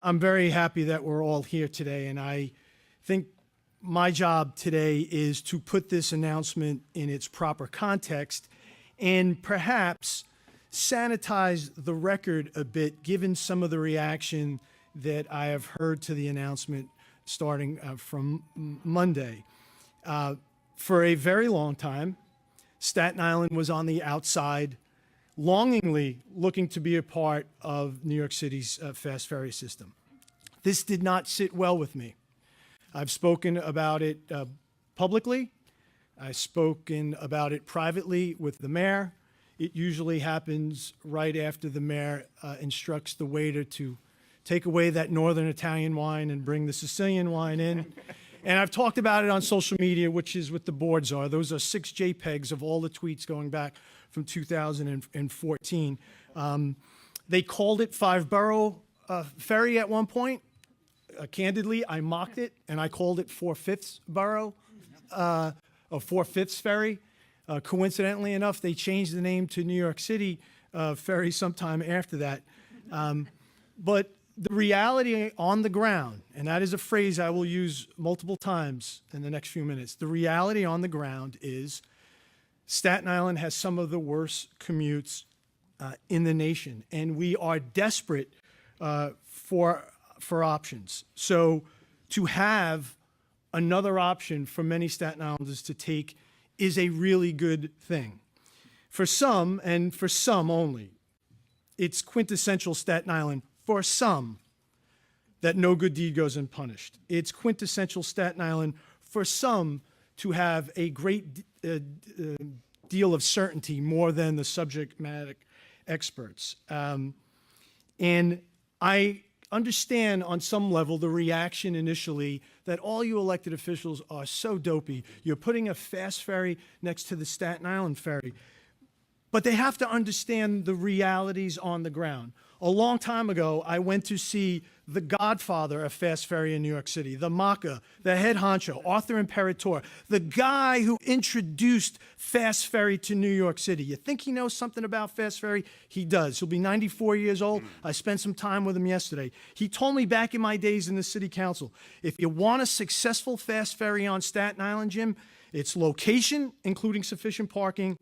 I'm very happy that we're all here today, and I think my job today is to put this announcement in its proper context and perhaps sanitize the record a bit, given some of the reaction that I have heard to the announcement starting from Monday. For a very long time, Staten Island was on the outside, longingly looking to be a part of New York City's fast ferry system. This did not sit well with me. I've spoken about it publicly. I've spoken about it privately with the mayor. It usually happens right after the mayor instructs the waiter to take away that northern Italian wine and bring the Sicilian wine in. And I've talked about it on social media, which is what the boards are. Those are 6 JPEGs of all the tweets going back from 2014. They called it 5-borough ferry at one point. Candidly, I mocked it, and I called it 4/5 borough, or 4/5 ferry. Coincidentally enough, they changed the name to New York City Ferry sometime after that. But the reality on the ground, and that is a phrase I will use multiple times in the next few minutes, the reality on the ground is Staten Island has some of the worst commutes in the nation, and we are desperate for options. So to have another option for many Staten Islanders to take is a really good thing. For some, and for some only, it's quintessential Staten Island for some that no good deed goes unpunished. It's quintessential Staten Island for some to have a great deal of certainty more than the subject matter experts. And I understand on some level the reaction initially that all you elected officials are so dopey. You're putting a fast ferry next to the Staten Island ferry. But they have to understand the realities on the ground. A long time ago, I went to see the godfather of fast ferry in New York City, the Maca, the head honcho, author imperator, the guy who introduced fast ferry to New York City. You think he knows something about fast ferry? He does. He'll be 94 years old. I spent some time with him yesterday. He told me back in my days in the city council, if you want a successful fast ferry on Staten Island, Jim, it's location, including sufficient parking,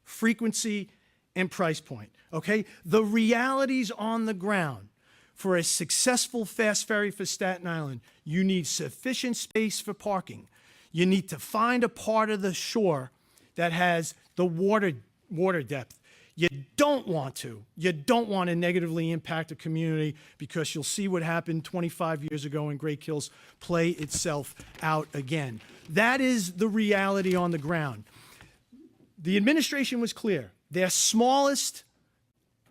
frequency, and price point, okay? The realities on the ground for a successful fast ferry for Staten Island, you need sufficient space for parking. You need to find a part of the shore that has the water depth. You don't want to negatively impact a community, because you'll see what happened 25 years ago in Great Kills play itself out again. That is the reality on the ground. The administration was clear. Their smallest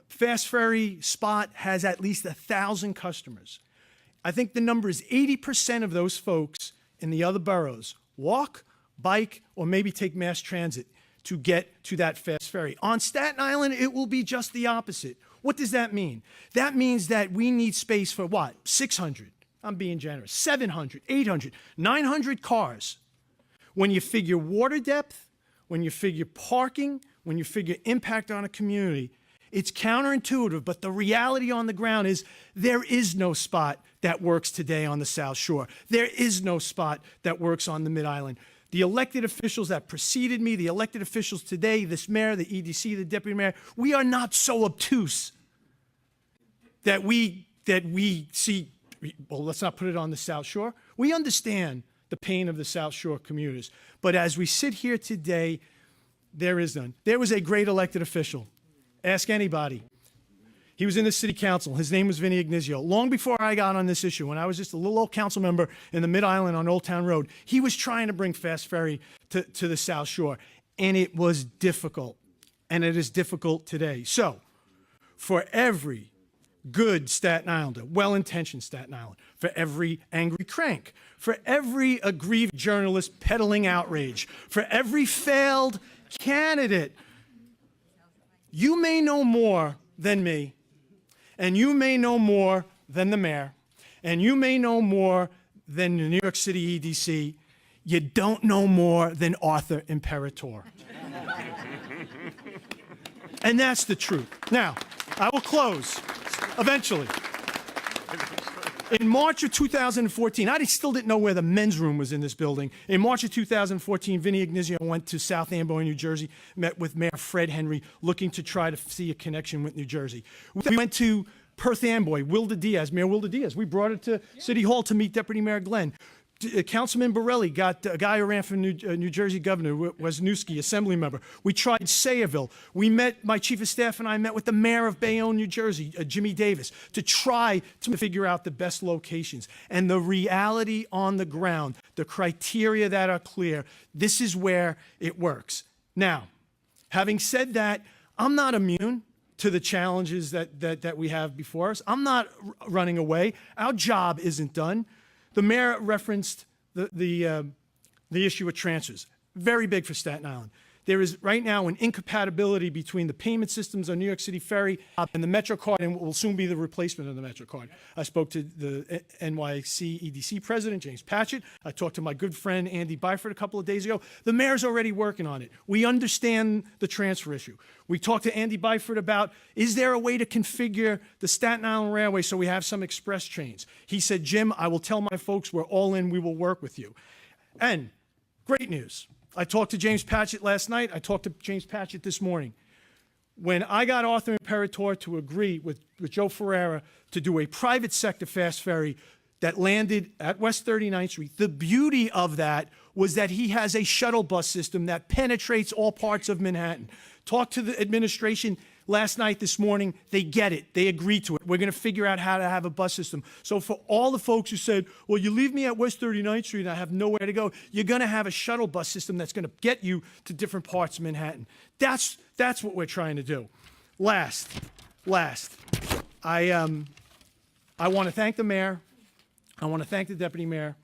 fast ferry spot has at least 1,000 customers. I think the number is 80% of those folks in the other boroughs walk, bike, or maybe take mass transit to get to that fast ferry. On Staten Island, it will be just the opposite. What does that mean? That means that we need space for what? 600, I'm being generous, 700, 800, 900 cars. When you figure water depth, when you figure parking, when you figure impact on a community, it's counterintuitive, but the reality on the ground is there is no spot that works today on the South Shore. There is no spot that works on the Mid-Island. The elected officials that preceded me, the elected officials today, this mayor, the EDC, the deputy mayor, we are not so obtuse that we see, well, let's not put it on the South Shore. We understand the pain of the South Shore commuters. But as we sit here today, there is none. There was a great elected official. Ask anybody. He was in the city council. His name was Vinny Ignizio. Long before I got on this issue, when I was just a little old council member in the Mid-Island on Old Town Road, he was trying to bring fast ferry to the South Shore. And it was difficult. And it is difficult today. So, for every good Staten Islander, well-intentioned Staten Island, for every angry crank, for every aggrieved journalist peddling outrage, for every failed candidate, you may know more than me, and you may know more than the mayor, and you may know more than the New York City EDC. You don't know more than author imperator. And that's the truth. Now, I will close eventually. In March of 2014, I still didn't know where the men's room was in this building. In March of 2014, Vinny Ignizio went to South Amboy, New Jersey, met with Mayor Fred Henry, looking to try to see a connection with New Jersey. We went to Perth Amboy, Mayor Wilda Diaz. We brought it to City Hall to meet Deputy Mayor Glenn. Councilman Borelli got a guy who ran for New Jersey Governor, Wisniewski, Assembly member. We tried Sayreville. We met, my chief of staff and I met with the mayor of Bayonne, New Jersey, Jimmy Davis, to try to figure out the best locations. And the reality on the ground, the criteria that are clear, this is where it works. Now, having said that, I'm not immune to the challenges that we have before us. I'm not running away. Our job isn't done. The mayor referenced the issue of transfers. Very big for Staten Island. There is right now an incompatibility between the payment systems on New York City Ferry and the MetroCard, and what will soon be the replacement of the MetroCard. I spoke to the NYC EDC president, James Patchett. I talked to my good friend, Andy Byford, a couple of days ago. The mayor's already working on it. We understand the transfer issue. We talked to Andy Byford about, is there a way to configure the Staten Island Railway so we have some express trains? He said, Jim, I will tell my folks we're all in, we will work with you. And great news. I talked to James Patchett last night. I talked to James Patchett this morning. When I got Arthur Imperator to agree with Joe Ferreira to do a private sector fast ferry that landed at West 39th Street, the beauty of that was that he has a shuttle bus system that penetrates all parts of Manhattan. Talked to the administration last night, this morning. They get it. They agree to it. We're going to figure out how to have a bus system. So for all the folks who said, well, you leave me at West 39th Street and I have nowhere to go, you're going to have a shuttle bus system that's going to get you to different parts of Manhattan. That's what we're trying to do. Last, I want to thank the mayor. I want to thank the deputy mayor.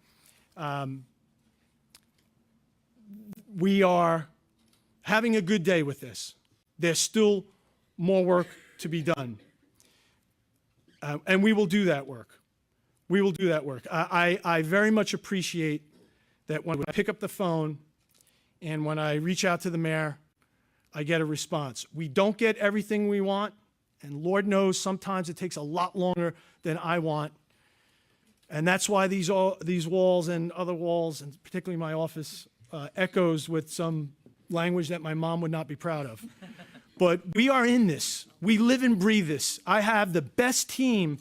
We are having a good day with this. There's still more work to be done. And we will do that work. We will do that work. I very much appreciate that when I pick up the phone and when I reach out to the mayor, I get a response. We don't get everything we want, and Lord knows sometimes it takes a lot longer than I want. And that's why these walls and other walls, and particularly my office, echoes with some language that my mom would not be proud of. But we are in this. We live and breathe this. I have the best team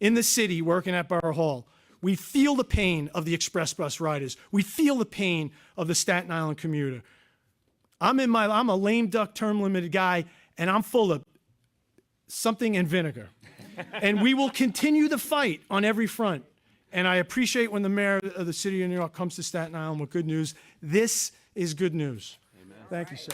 in the city working at Borough Hall. We feel the pain of the express bus riders. We feel the pain of the Staten Island commuter. I'm a lame duck term limited guy, and I'm full of something and vinegar. And we will continue the fight on every front. And I appreciate when the mayor of the city of New York comes to Staten Island with good news. This is good news. Amen. Thank you, sir.